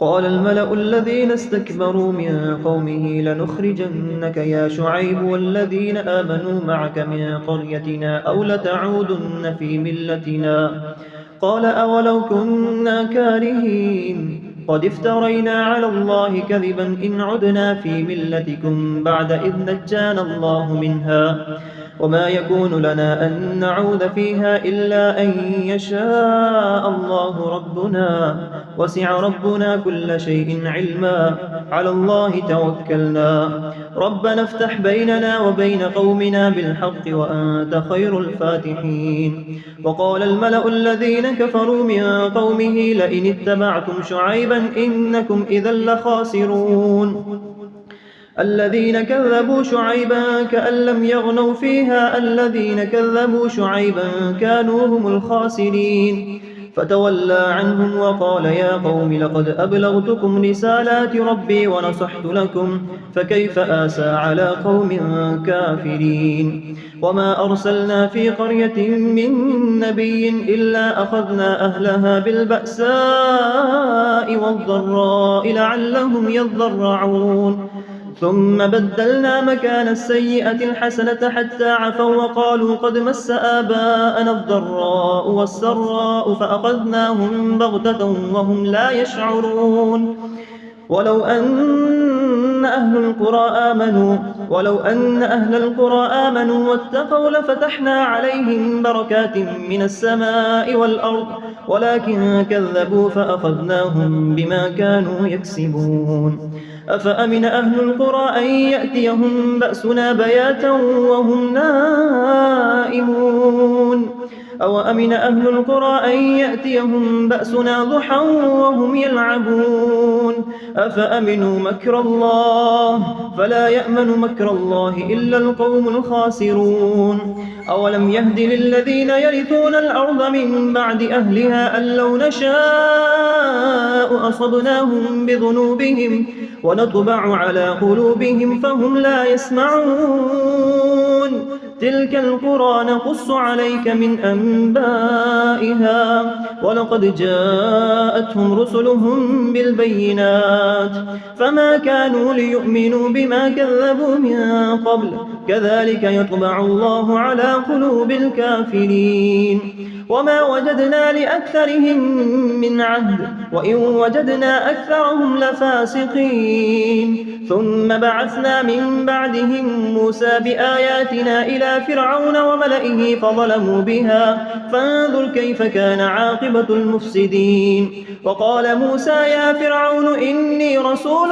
قال الملأ الذين استكبروا من قومه لنخرجنك يا شعيب والذين آمنوا معك من قريتنا أو لتعودن في ملتنا. قال أولو كنا كارهين قد افترينا على الله كذبا إن عدنا في ملتكم بعد إذ نجانا الله منها وما يكون لنا أن نعود فيها إلا أن يشاء الله ربنا وسع ربنا كل شيء علما على الله توكلنا ربنا افتح بيننا وبين قومنا بالحق وأنت خير الفاتحين. وقال الملأ الذين كفروا من قومه لئن اتبعتم شعيبا إنكم إذا لخاسرون. الذين كذبوا شعيبا كأن لم يغنوا فيها الذين كذبوا شعيبا كانوا هم الخاسرين. فتولى عنهم وقال يا قوم لقد أبلغتكم رسالات ربي ونصحت لكم فكيف آسى على قوم كافرين. وما أرسلنا في قرية من نبي إلا أخذنا أهلها بالبأساء والضراء لعلهم يضرعون ثم بدلنا مكان السيئة الحسنة حتى عفوا وقالوا قد مس آباءنا الضراء والسراء فأخذناهم بغتة وهم لا يشعرون. ولو أن أهل القرى آمنوا واتقوا لفتحنا عليهم بركات من السماء والأرض ولكن كذبوا فأخذناهم بما كانوا يكسبون. أفأمن أهل القرى أن يأتيهم بأسنا بياتا وهم نائمون أو أمن أهل القرى أن يأتيهم بأسنا ضحى وهم يلعبون أفأمنوا مكر الله فلا يأمن مكر الله إلا القوم الخاسرون. أولم يهد للذين يرثون الأرض من بعد أهلها أن لو نشاء أصبناهم بذنوبهم ونطبع على قلوبهم فهم لا يسمعون. تلك القرى نقص عليك من أنبائها ولقد جاءتهم رسلهم بالبينات فما كانوا ليؤمنوا بما كذبوا من قبل كذلك يطبع الله على قلوب الكافرين. وما وجدنا لأكثرهم من عهد وإن وجدنا أكثرهم لفاسقين. ثم بعثنا من بعدهم موسى بآياتنا إلى فرعون وملئه فظلموا بها فانظر كيف كان عاقبة المفسدين. وقال موسى يا فرعون إني رسول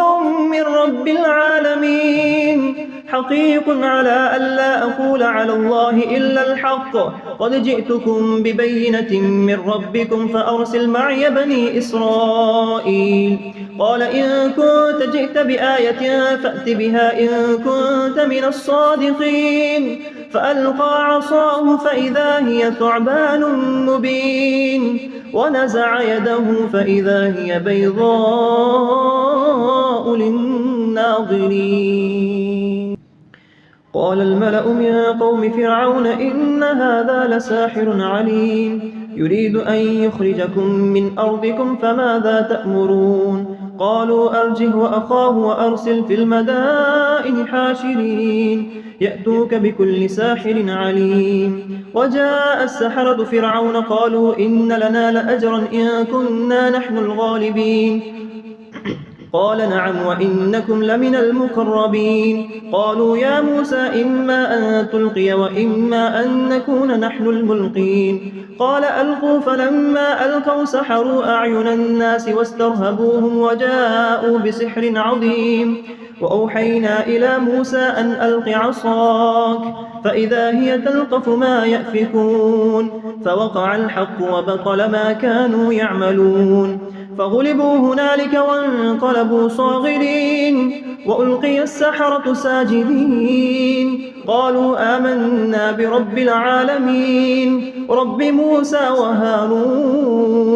من رب العالمين حقيق على ألا أقول على الله إلا الحق قد جئتكم ببينة من ربكم فأرسل معي بني إسرائيل. قال إن كنت جئت بآية فأت بها إن كنت من الصادقين. فألقى عصاه فإذا هي ثعبان مبين ونزع يده فإذا هي بيضاء للناظرين. قال الملأ من قوم فرعون إن هذا لساحر عليم يريد أن يخرجكم من أرضكم فماذا تأمرون. قالوا أرجه وأخاه وأرسل في المدائن حاشرين يأتوك بكل ساحر عليم. وجاء السحرة فرعون قالوا إن لنا لأجرا إن كنا نحن الغالبين. قال نعم وإنكم لمن المقربين. قالوا يا موسى إما أن تلقي وإما أن نكون نحن الملقين. قال ألقوا فلما ألقوا سحروا أعين الناس واسترهبوهم وجاءوا بسحر عظيم. وأوحينا إلى موسى أن ألق عصاك فإذا هي تلقف ما يأفكون فوقع الحق وبطل ما كانوا يعملون. فغلبوا هنالك وانقلبوا صاغرين وألقي السحرة ساجدين قالوا آمنا برب العالمين رب موسى وهارون.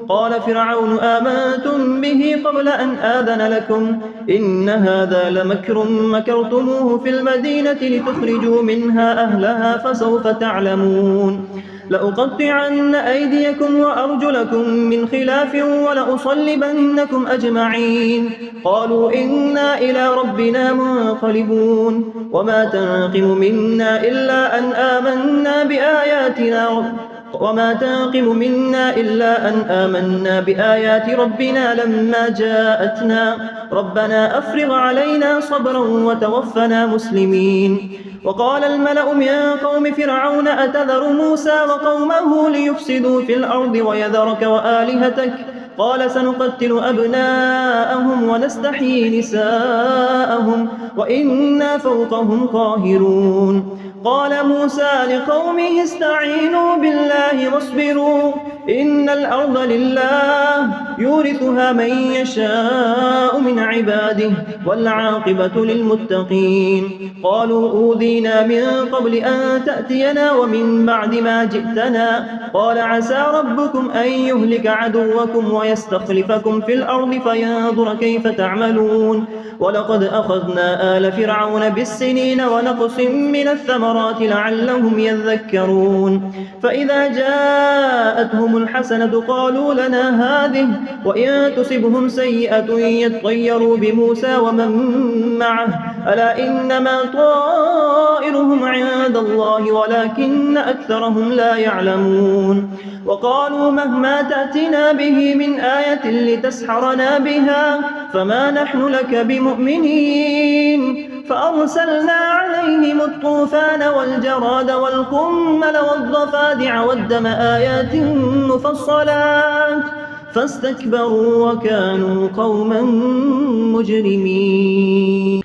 قال فرعون آمنتم به قبل أن آذن لكم إن هذا لمكر مكرتموه في المدينة لتخرجوا منها أهلها فسوف تعلمون. لأقطعن أيديكم وأرجلكم من خلاف ولأصلبنكم أجمعين. قالوا إنا إلى ربنا منقلبون. وما تنقم منا إلا أن آمنا بآيات ربنا لما جاءتنا. ربنا أفرغ علينا صبرا وتوفنا مسلمين. وقال الملأ من قوم فرعون أتذر موسى وقومه ليفسدوا في الأرض ويذرك وآلهتك؟ قال سنقتل أبناءهم ونستحيي نساءهم وإنا فوقهم قاهرون. قال موسى لقومه استعينوا بالله واصبروا إن الأرض لله يورثها من يشاء من عباده والعاقبة للمتقين. قالوا أوذينا من قبل أن تأتينا ومن بعد ما جئتنا. قال عسى ربكم أن يهلك عدوكم ويستخلفكم في الأرض فينظر كيف تعملون. ولقد أخذنا آل فرعون بالسنين ونقص من الثمرات لعلهم يذكرون. فإذا جاءتهم الحسنة قالوا لنا هذه وإن تصبهم سيئة يطيروا بموسى ومن معه ألا إنما طائرهم عند الله ولكن أكثرهم لا يعلمون. وقالوا مهما تأتنا به من آية لتسحرنا بها فما نحن لك بمؤمنين. فأرسلنا عليهم الطوفان والجراد والقمل والضفادع والدم آيات مفصلات فاستكبروا وكانوا قوما مجرمين.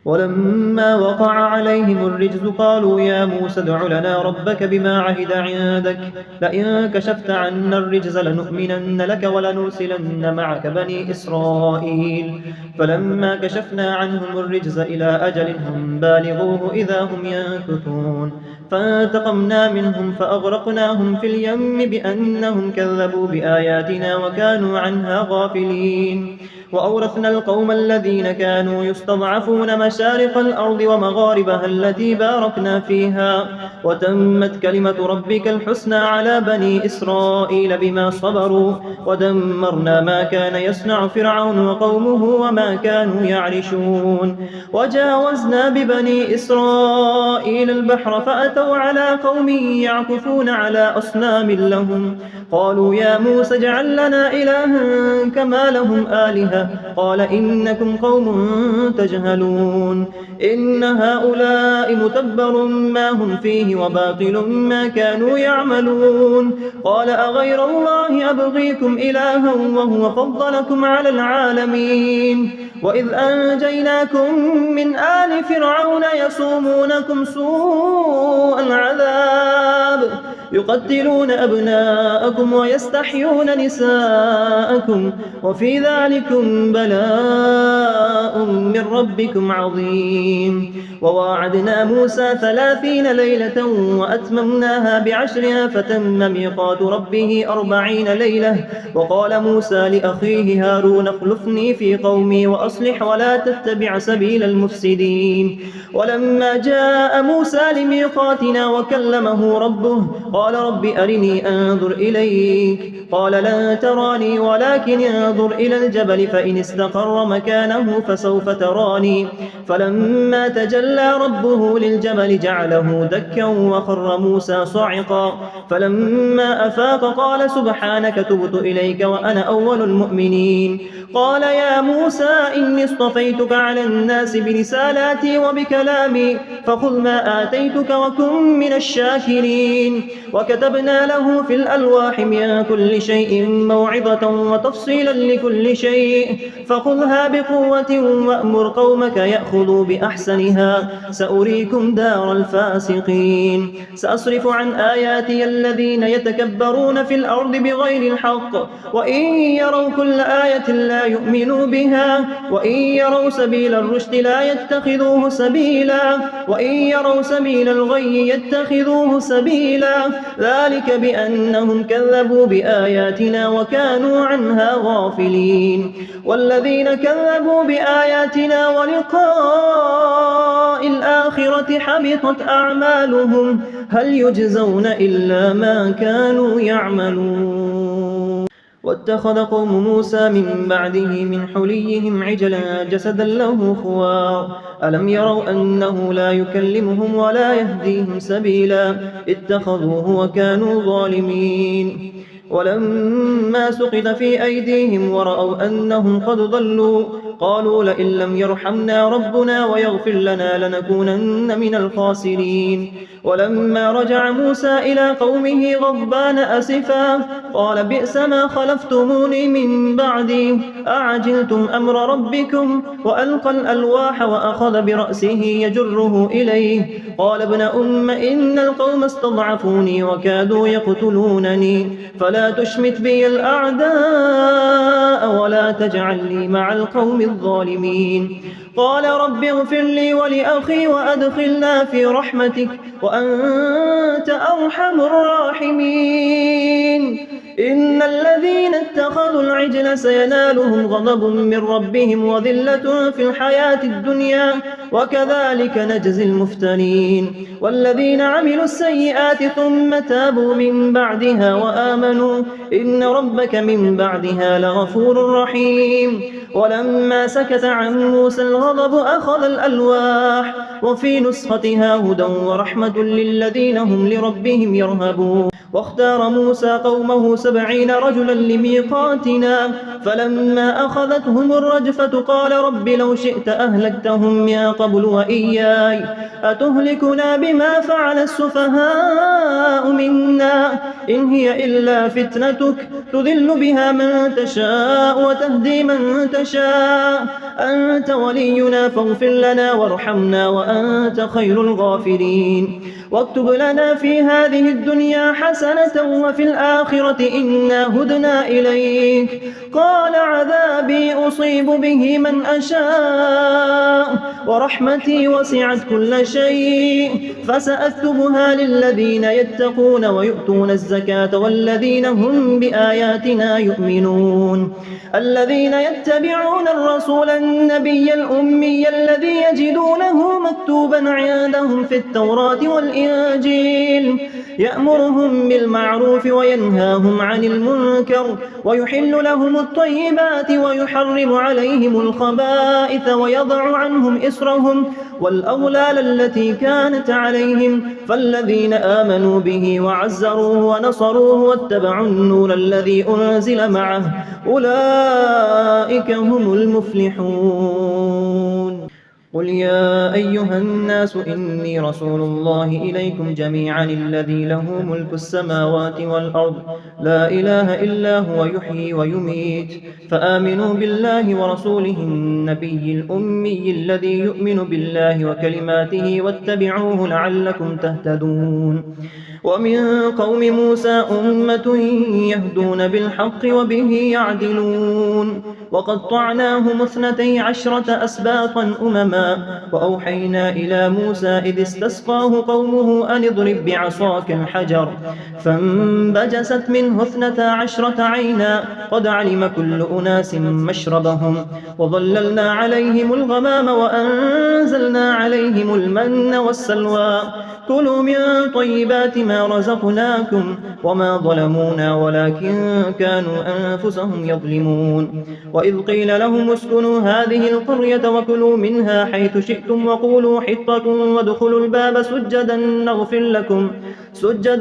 ولما وقع عليهم الرجز قالوا يا موسى ادع لنا ربك بما عهد عندك لئن كشفت عنا الرجز لنؤمنن لك ولنرسلن معك بني إسرائيل. فلما كشفنا عنهم الرجز إلى أجل هم بالغوه إذا هم ينكثون. فانتقمنا منهم فأغرقناهم في اليم بأنهم كذبوا بآياتنا وكانوا عنها غافلين. وأورثنا القوم الذين كانوا يستضعفون مشارق الأرض ومغاربها التي باركنا فيها وتمت كلمة ربك الحسنى على بني إسرائيل بما صبروا ودمرنا ما كان يصنع فرعون وقومه وما كانوا يعرشون. وجاوزنا ببني إسرائيل البحر فأتوا على قوم يعكفون على أصنام لهم. قالوا يا موسى اجعل لنا إلها كما لهم آلهة قال إنكم قوم تجهلون. إن هؤلاء متبر ما هم فيه وباطل ما كانوا يعملون. قال أغير الله أبغيكم إلها وهو فضلكم على العالمين. وإذ أنجيناكم من آل فرعون يصومونكم سوء العذاب يقتلون أبناءكم ويستحيون نساءكم وفي ذلكم بلاء من ربكم عظيم. وواعدنا موسى 30 ليلة وأتممناها ب10 فتم ميقات ربه 40 ليلة. وقال موسى لأخيه هارون اخلفني في قومي وأصلح ولا تتبع سبيل المفسدين. ولما جاء موسى لميقاتنا وكلمه ربه قال رب أرني أنظر إليك. قال لن تراني ولكن انظر إلى الجبل فإن استقر مكانه فسوف تراني. فلما تجلى ربه للجبل جعله دكا وخر موسى صاعقا. فلما أفاق قال سبحانك تبت إليك وأنا أول المؤمنين. قال يا موسى إني اصطفيتك على الناس برسالاتي وبكلامي فخذ ما آتيتك وكن من الشاكرين. وكتبنا له في الألواح من كل شيء موعظة وتفصيلا لكل شيء فخذها بقوة وأمر قومك يأخذوا بأحسنها سأريكم دار الفاسقين. سأصرف عن آياتي الذين يتكبرون في الأرض بغير الحق وإن يروا كل آية لا يؤمنوا بها وإن يروا سبيل الرشد لا يتخذوه سبيلا وإن يروا سبيل الغي يتخذوه سبيلا ذلك بأنهم كذبوا بآياتنا وكانوا عنها غافلين. والذين كذبوا بآياتنا ولقاء الآخرة حبطت أعمالهم هل يجزون إلا ما كانوا يعملون. واتخذ قوم موسى من بعده من حليهم عجلا جسدا له خوار ألم يروا أنه لا يكلمهم ولا يهديهم سبيلا اتخذوه وكانوا ظالمين. ولما سقط في أيديهم ورأوا أنهم قد ضلوا قالوا لئن لم يرحمنا ربنا ويغفر لنا لنكونن من الخاسرين. ولما رجع موسى إلى قومه غضبان أسفا قال بئس ما خلفتموني من بعدي أعجلتم أمر ربكم وألقى الألواح وأخذ برأسه يجره إليه قال ابن أم إن القوم استضعفوني وكادوا يقتلونني فلا تشمت بي الأعداء ولا تجعلني مع القوم الظالمين. قال رب اغفر لي ولأخي وأدخلنا في رحمتك وأنت أرحم الراحمين. إن الذين اتخذوا العجل سينالهم غضب من ربهم وذلة في الحياة الدنيا وكذلك نجزي المفترين. والذين عملوا السيئات ثم تابوا من بعدها وآمنوا إن ربك من بعدها لغفور رحيم. ولما سكت عن موسى الغضب أخذ الألواح وفي نسختها هدى ورحمة للذين هم لربهم يرهبون. واختار موسى قومه 70 رجلا لميقاتنا فلما أخذتهم الرجفة قال رب لو شئت أهلكتهم من قبل وإياي أتهلكنا بما فعل السفهاء منا إن هي إلا فتنتك تذل بها من تشاء وتهدي من تشاء أنت ولينا فاغفر لنا وارحمنا وأنت خير الغافرين. واكتب لنا في هذه الدنيا حسنة وفي الآخرة إنا هدنا إليك. قال عذابي أصيب به من أشاء ورحمتي وسعت كل شيء فسأكتبها للذين يتقون ويؤتون الزكاة والذين هم بآياتنا يؤمنون. الذين يتبعون الرسول النبي الأمي الذي يجدونه مكتوبا عندهم في التوراة والإنجيل يأمرهم بالمعروف وينهاهم عن المنكر ويحل لهم الطيبات ويحرم عليهم الخبائث ويضع عنهم إصرهم والأغلال التي كانت عليهم فالذين آمنوا به وعزروه ونصروه واتبعوا النور الذي أنزل معه أولئك هم المفلحون. قل يا أيها الناس إني رسول الله إليكم جميعا الذي له ملك السماوات والأرض لا إله إلا هو يحيي ويميت فآمنوا بالله ورسوله النبي الأمي الذي يؤمن بالله وكلماته واتبعوه لعلكم تهتدون. ومن قوم موسى أمة يهدون بالحق وبه يعدلون وقطعناهم 12 أسباطا أمما وأوحينا إلى موسى إذ استسقاه قومه أن اضرب بعصاك الحجر فانبجست منه 12 عينا قد علم كل أناس مشربهم وظللنا عليهم الغمام وأنزلنا عليهم المن والسلوى كلوا من طيبات ما رزقناكم وما ظلمونا ولكن كانوا أنفسهم يظلمون. وإذ قيل لهم اسكنوا هذه القرية وكلوا منها حيث شئتم وقولوا حطة وادخلوا الباب سجدا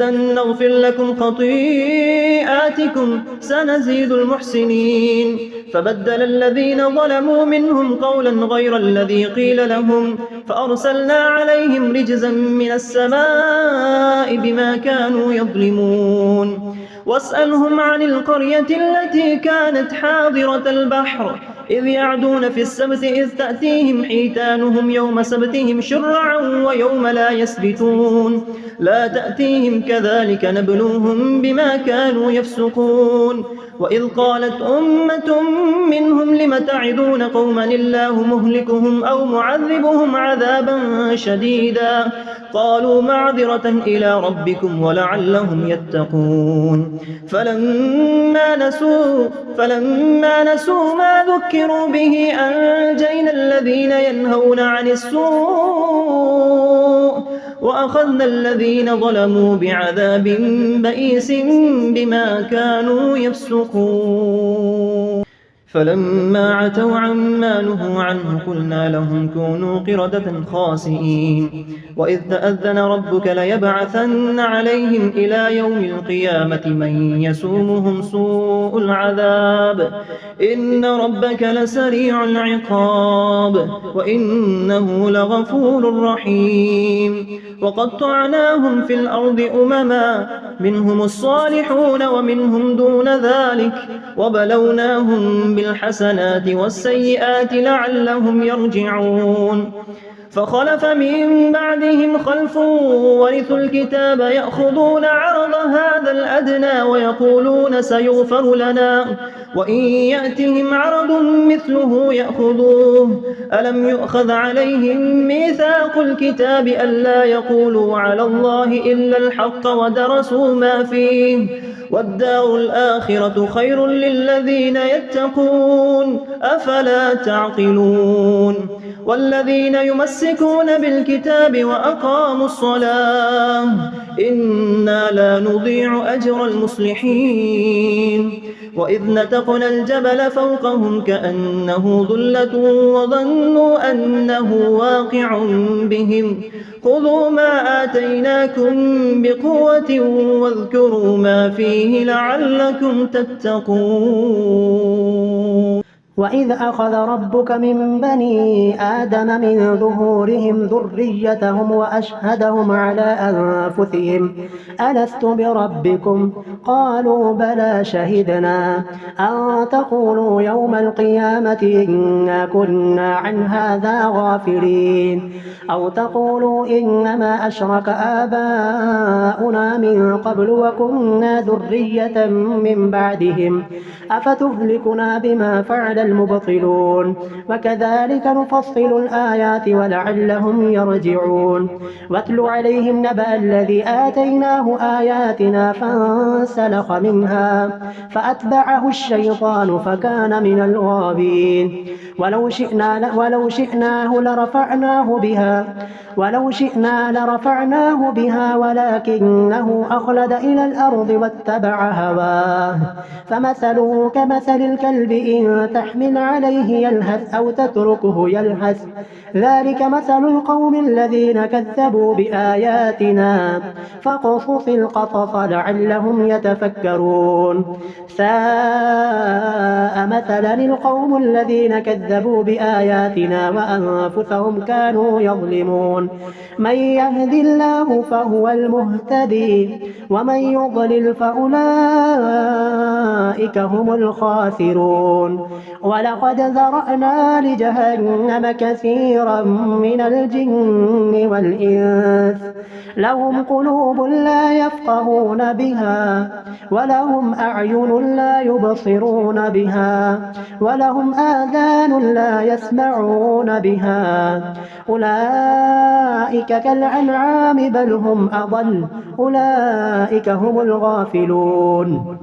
نغفر لكم خطيئاتكم سنزيد المحسنين. فبدل الذين ظلموا منهم قولا غير الذي قيل لهم فأرسلنا عليهم رجزا من السماء بما كانوا يظلمون. واسألهم عن القرية التي كانت حاضرة البحر إذ يعدون في السبت إذ تأتيهم حيتانهم يوم سبتهم شرعا ويوم لا يسبتون لا تأتيهم كذلك نبلوهم بما كانوا يفسقون. وإذ قالت أمة منهم لم تعظون قوما الله مهلكهم أو معذبهم عذابا شديدا قالوا معذرة إلى ربكم ولعلهم يتقون. فلما نسوا ما ذكروا به أنجينا الذين ينهون عن السوء وأخذنا الذين ظلموا بعذاب بئيس بما كانوا يفسقون فلما عتوا عما نهوا عنه قلنا لهم كونوا قردة خاسئين وإذ تأذن ربك ليبعثن عليهم إلى يوم القيامة من يسومهم سوء العذاب إن ربك لسريع العقاب وإنه لغفور رحيم وقطعناهم في الأرض أمما منهم الصالحون ومنهم دون ذلك وبلوناهم بالحسنات والسيئات لعلهم يرجعون فخلف من بعدهم خلف ورثوا الكتاب يأخذون عرض هذا الأدنى ويقولون سيغفر لنا وإن يأتهم عرض مثله يأخذوه ألم يؤخذ عليهم ميثاق الكتاب ألا يقولوا على الله إلا الحق ودرسوا ما فيه والدار الآخرة خير للذين يتقون أفلا تعقلون والذين يمسكون بالكتاب وأقاموا الصلاة إنا لا نضيع أجر المصلحين وإذ نتقنا الجبل فوقهم كأنه ظلة وظنوا أنه واقع بهم خذوا ما آتيناكم بقوة واذكروا ما فيه لعلكم تتقون وإذ أخذ ربك من بني آدم من ظهورهم ذريتهم وأشهدهم على أنفسهم ألست بربكم قالوا بلى شهدنا أن تقولوا يوم القيامة إنا كنا عن هذا غافلين أو تقولوا إنما أشرك آباؤنا من قبل وكنا ذرية من بعدهم أفتهلكنا بما فعل المبطلون وكذلك نفصل الآيات ولعلهم يرجعون واتل عليهم نبأ الذي آتيناه آياتنا فانسلخ منها فأتبعه الشيطان فكان من الغابين ولو شئناه لرفعناه بها ولكنه أخلد إلى الأرض واتبع هواه فمثله كمثل الكلب إن تحمل عليه يلهث أو تتركه يلهث ذلك مثل القوم الذين كذبوا بآياتنا فاقصص القصص لعلهم يتفكرون ساء مثلا القوم الذين كذبوا بآياتنا وأنفسهم كانوا يظلمون من يهد الله فهو المهتدي ومن يضلل فأولئك هم الخاسرون ولقد ذرأنا لجهنم كثيرا من الجن والإنس لهم قلوب لا يفقهون بها ولهم أعين لا يبصرون بها ولهم آذان لا يسمعون بها أولئك كالأنعام بل هم أضل أولئك هم الغافلون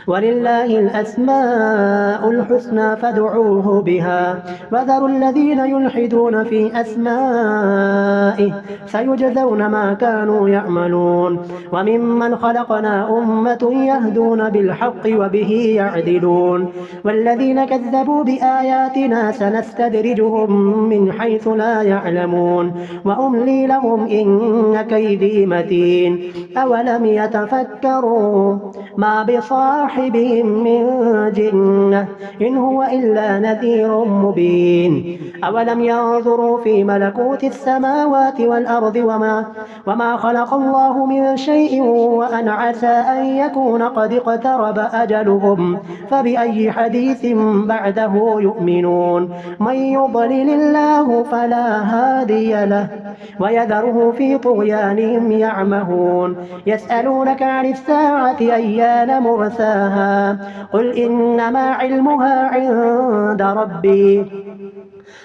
ولله الأسماء الحسنى فادعوه بها وذروا الذين يلحدون في أسمائه سيجزون ما كانوا يعملون وممن خلقنا أمة يهدون بالحق وبه يعدلون والذين كذبوا بآياتنا سنستدرجهم من حيث لا يعلمون وأملي لهم إن كيدي متين أولم يتفكروا ما بصاحبهم من جنة إن هو إلا نذير مبين أولم ينظروا في ملكوت السماوات والأرض وما خلق الله من شيء وأن عسى أن يكون قد اقترب أجلهم فبأي حديث بعده يؤمنون من يضلل الله فلا هادي له ويذره في طغيانهم يعمهون يسألونك عن الساعة أيان مرساها قل إنما علمها عند ربي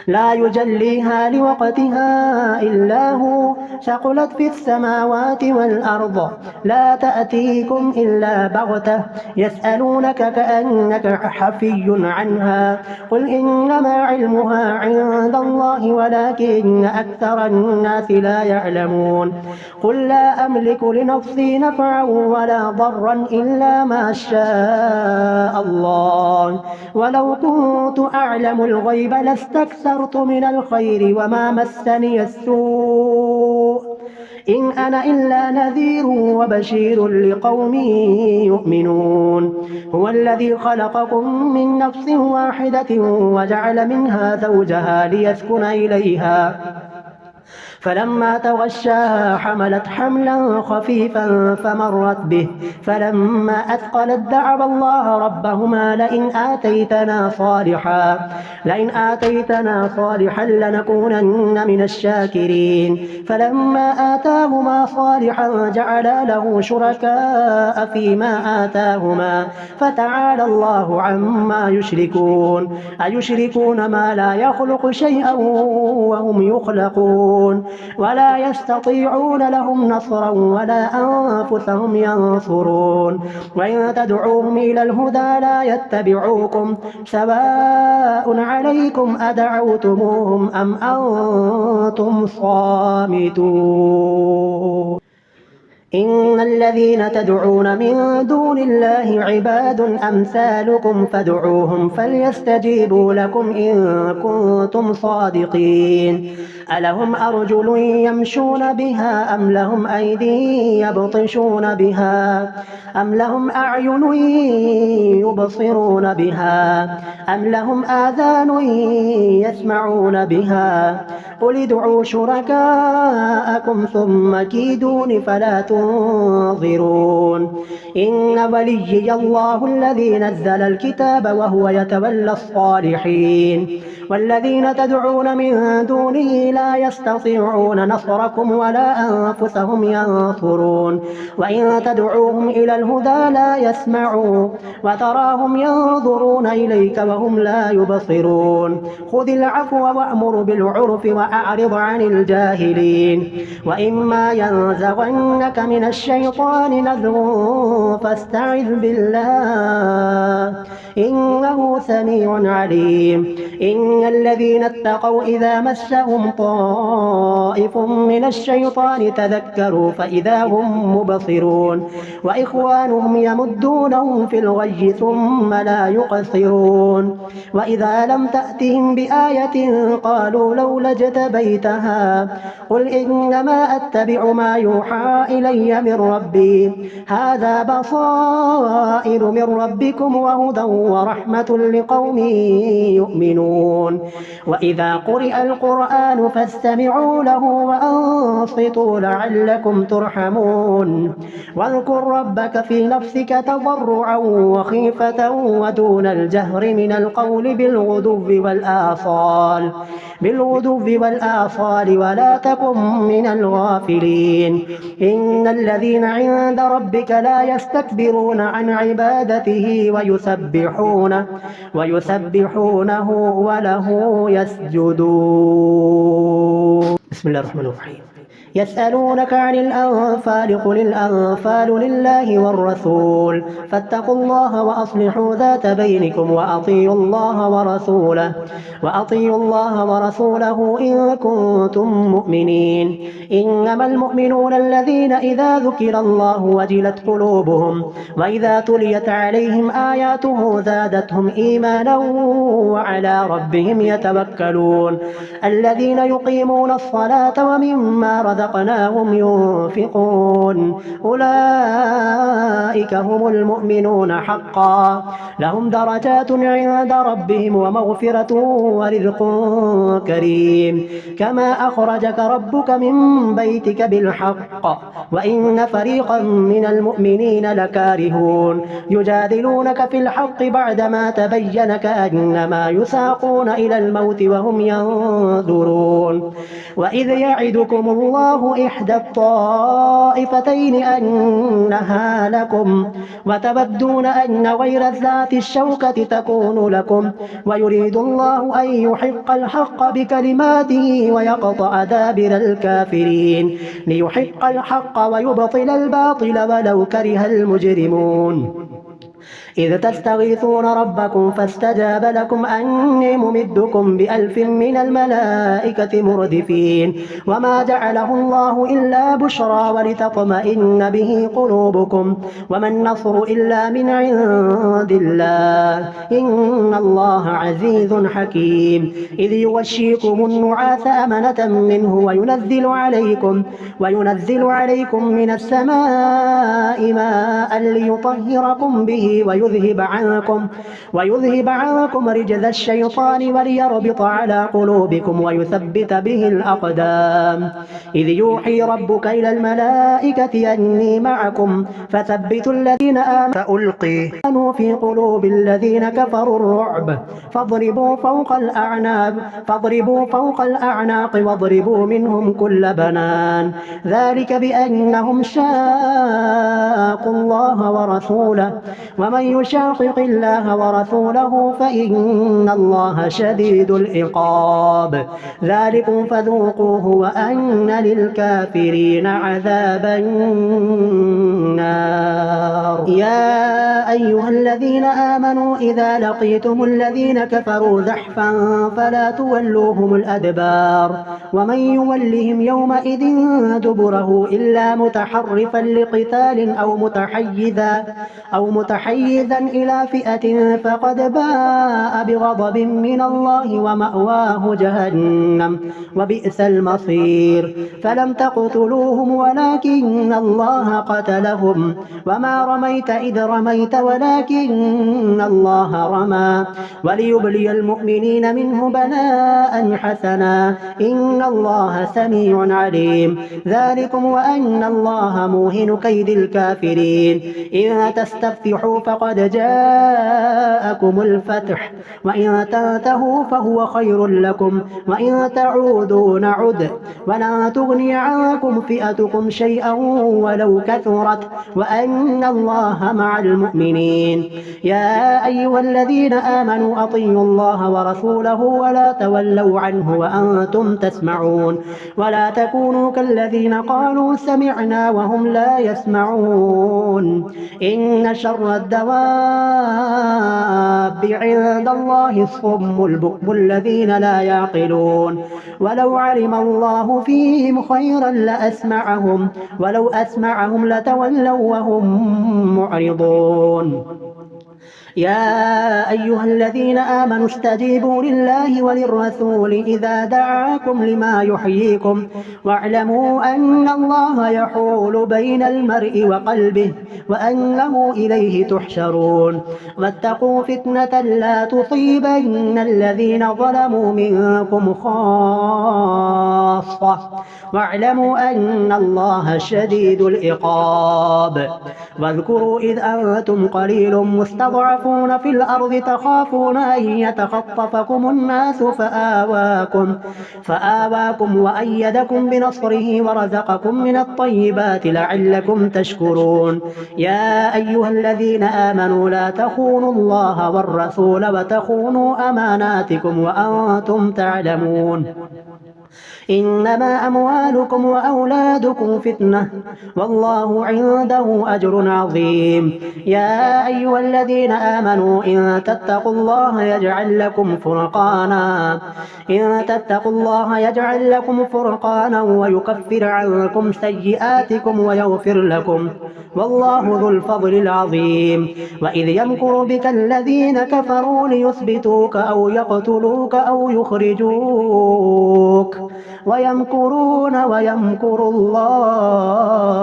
لا يجليها لوقتها إلا هو ثقلت في السماوات والأرض لا تأتيكم إلا بغتة يسألونك كأنك حفي عنها قل إنما علمها عند الله ولكن أكثر الناس لا يعلمون قل لا أملك لنفسي نفعا ولا ضرا إلا ما شاء الله ولو كنت أعلم الغيب لاستكثرت من الخير وما مسني السوء إن أنا إلا نذير وبشير لقوم يؤمنون هو الذي خلقكم من نفس واحدة وجعل منها زوجها ليسكن إليها فلما تغشاها حملت حملا خفيفا فمرت به فلما أثقلت دعوا الله ربهما لئن آتيتنا صالحا لنكونن من الشاكرين فلما آتاهما صالحا جعلا له شركاء فيما آتاهما فتعالى الله عما يشركون أيشركون ما لا يخلق شيئا وهم يخلقون ولا يستطيعون لهم نصرا ولا أنفسهم ينصرون وإن تدعوهم إلى الهدى لا يتبعوكم سواء عليكم أدعوتموهم أم أنتم صامتون إن الذين تدعون من دون الله عباد أمثالكم فادعوهم فليستجيبوا لكم إن كنتم صادقين ألهم أرجل يمشون بها أم لهم أيدي يبطشون بها أم لهم أعين يبصرون بها أم لهم آذان يسمعون بها قل ادعوا شركاءكم ثم كيدون فلا تنظرون إن وليي الله الذي نزل الكتاب وهو يتولى الصالحين والذين تدعون من دونه لا يستطيعون نصركم ولا أنفسهم ينصرون وإن تدعوهم إلى الهدى لا يسمعوا وتراهم ينظرون إليك وهم لا يبصرون خذ العفو وأمر بالعرف وأعرض عن الجاهلين وإما ينزغنك من الشيطان نزغ فاستعذ بالله إنه سميع عليم إن الذين اتقوا إذا مسهم طائف من الشيطان تذكروا فإذا هم مبصرون وإخوانهم يمدونهم في الغي ثم لا يقصرون وإذا لم تأتهم بآية قالوا لولا اجتبيتها قل إنما أتبع ما يوحى إلي من ربي هذا بصائر من ربكم وهدى ورحمة لقوم يؤمنون وإذا قرئ القرآن فاستمعوا له وأنصتوا لعلكم ترحمون واذكر ربك في نفسك تضرعا وخيفة ودون الجهر من القول بالغدو والآصال ولا تكن من الغافلين إن الذين عند ربك لا يستكبرون عن عبادته ويسبحونه وله يسجدون بسم الله الرحمن الرحيم يسألونك عن الأنفال قل الأنفال لله والرسول فاتقوا الله وأصلحوا ذات بينكم وأطيعوا الله ورسوله إن كنتم مؤمنين إنما المؤمنون الذين إذا ذكر الله وجلت قلوبهم وإذا تليت عليهم آياته زادتهم إيمانا وعلى ربهم يتوكلون الذين يقيمون الصلاة ومما رزقناهم ينفقون أولئك هم المؤمنون حقا لهم درجات عند ربهم ومغفرة ورزق كريم كما أخرجك ربك من بيتك بالحق وإن فريقا من المؤمنين لكارهون يجادلونك في الحق بعدما تبين كأنما يساقون إلى الموت وهم ينظرون وإذ يعدكم الله إحدى الطائفتين أنها لكم وتودون أن غير ذات الشوكة تكون لكم ويريد الله أن يحق الحق بكلماته ويقطع دابر الكافرين ليحق الحق ويبطل الباطل ولو كره المجرمون. إذ تستغيثون ربكم فاستجاب لكم أني ممدكم ب1000 من الملائكة مردفين وما جعله الله إلا بشرى ولتطمئن به قلوبكم وما النصر إلا من عند الله إن الله عزيز حكيم. إذ يغشيكم النعاس أمنة منه وينزل عليكم من السماء ماء ليطهركم به ويذهب عنكم رجز الشيطان وليربط على قلوبكم ويثبت به الأقدام. إذ يوحي ربك إلى الملائكة أني معكم فثبتوا الذين آمنوا فألقي في قلوب الذين كفروا الرعب فاضربوا فوق الأعناق واضربوا منهم كل بنان ذلك بأنهم شاقوا الله ورسوله ومن يشاقق الله ورسوله فإن الله شديد العقاب. ذلكم فذوقوه وأن للكافرين عذاب النار. يا أيها الذين آمنوا إذا لقيتم الذين كفروا زحفا فلا تولوهم الأدبار ومن يولهم يومئذ دبره إلا متحرفا لقتال أو متحيزا إلى فئة فقد باء بغضب من الله ومأواه جهنم وبئس المصير. فلم تقتلوهم ولكن الله قتلهم وما رميت إذ رميت ولكن الله رمى وليبلي المؤمنين منه بلاء حسنا إن الله سميع عليم. ذلكم وأن الله موهن كيد الكافرين. إن تستفتحوا فقد جاءكم الفتح وإن تنتهوا فهو خير لكم وإن تعودوا نعد ولا تغني عنكم فئتكم شيئا ولو كثرت وأن الله مع المؤمنين. يا أيها الذين آمنوا أطيعوا الله ورسوله ولا تولوا عنه وأنتم تسمعون ولا تكونوا كالذين قالوا سمعنا وهم لا يسمعون. إن شر الدواب عند الله الصم البكم الذين لا يعقلون ولو علم الله فيهم خيرا لأسمعهم ولو أسمعهم لتولوا وهم معرضون. يا أيها الذين آمنوا استجيبوا لله وللرسول إذا دعاكم لما يحييكم واعلموا أن الله يحول بين المرء وقلبه وأنه إليه تحشرون. واتقوا فتنة لا تصيبن الذين ظلموا منكم خاصة واعلموا أن الله شديد العقاب. واذكروا إذ أنتم قليل مستضعفون في الأرض تخافون أن يتخطفكم الناس فآواكم وأيدكم بنصره ورزقكم من الطيبات لعلكم تشكرون. يا أيها الذين آمنوا لا تخونوا الله والرسول وتخونوا أماناتكم وأنتم تعلمون. إنما أموالكم وأولادكم فتنة والله عنده أجر عظيم. يا أيها الذين آمنوا إن تتقوا الله يجعل لكم فرقانا ويكفر عنكم سيئاتكم ويغفر لكم والله ذو الفضل العظيم. وإذ يمكر بك الذين كفروا ليثبتوك أو يقتلوك أو يخرجوك ويمكرون ويمكر الله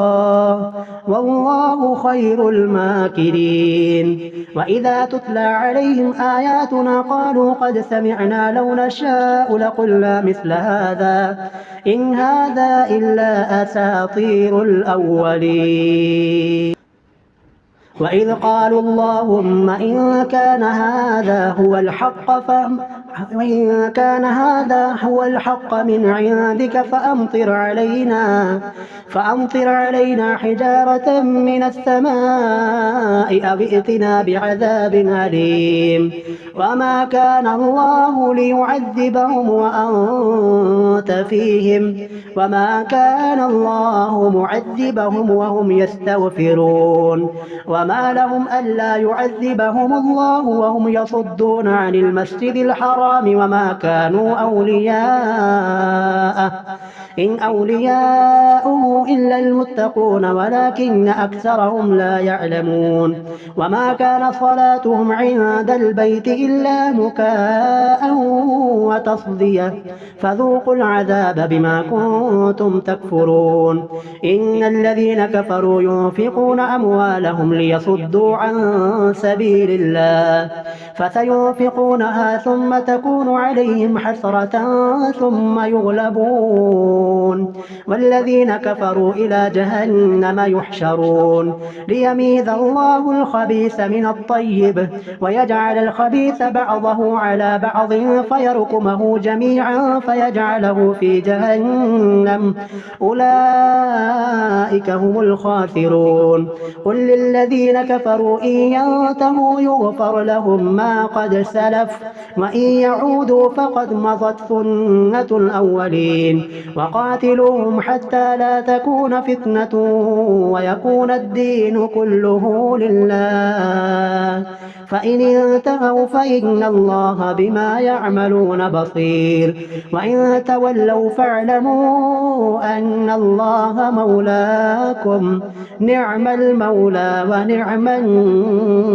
والله خير الماكرين. وإذا تتلى عليهم آياتنا قالوا قد سمعنا لو نشاء لقلنا مثل هذا إن هذا إلا أساطير الأولين. وإذ قالوا اللهم إن كان هذا هو الحق وإن كان هذا هو الحق من عندك فأمطر علينا حجارة من السماء أو ائتنا بعذاب أليم وما كان الله ليعذبهم وأنت فيهم وما كان الله معذبهم وهم يستغفرون وما لهم ألا يعذبهم الله وهم يصدون عن المسجد الحرام وما كانوا أولياءه إن أولياؤه إلا المتقون ولكن أكثرهم لا يعلمون وما كان صلاتهم عند البيت إلا مكاء وتصدية فذوقوا العذاب بما كنتم تكفرون إن الذين كفروا ينفقون أموالهم ليصدوا عن سبيل الله فسينفقونها ثم تكون عليهم حسرة ثم يغلبون والذين كفروا إلى جهنم يحشرون ليميز الله الخبيث من الطيب ويجعل الخبيث بعضه على بعض فيركمه جميعا فيجعله في جهنم أولئك هم الخاسرون قل للذين كفروا إن ينتهوا يغفر لهم ما قد سلف وإن يعودوا فقد مضت سنة الأولين وقاتلوهم حتى لا تكون فتنة ويكون الدين كله لله فإن انتهوا فإن الله بما يعملون بصير وإن تولوا فاعلموا أن الله مولاكم نعم المولى ونعم النصير.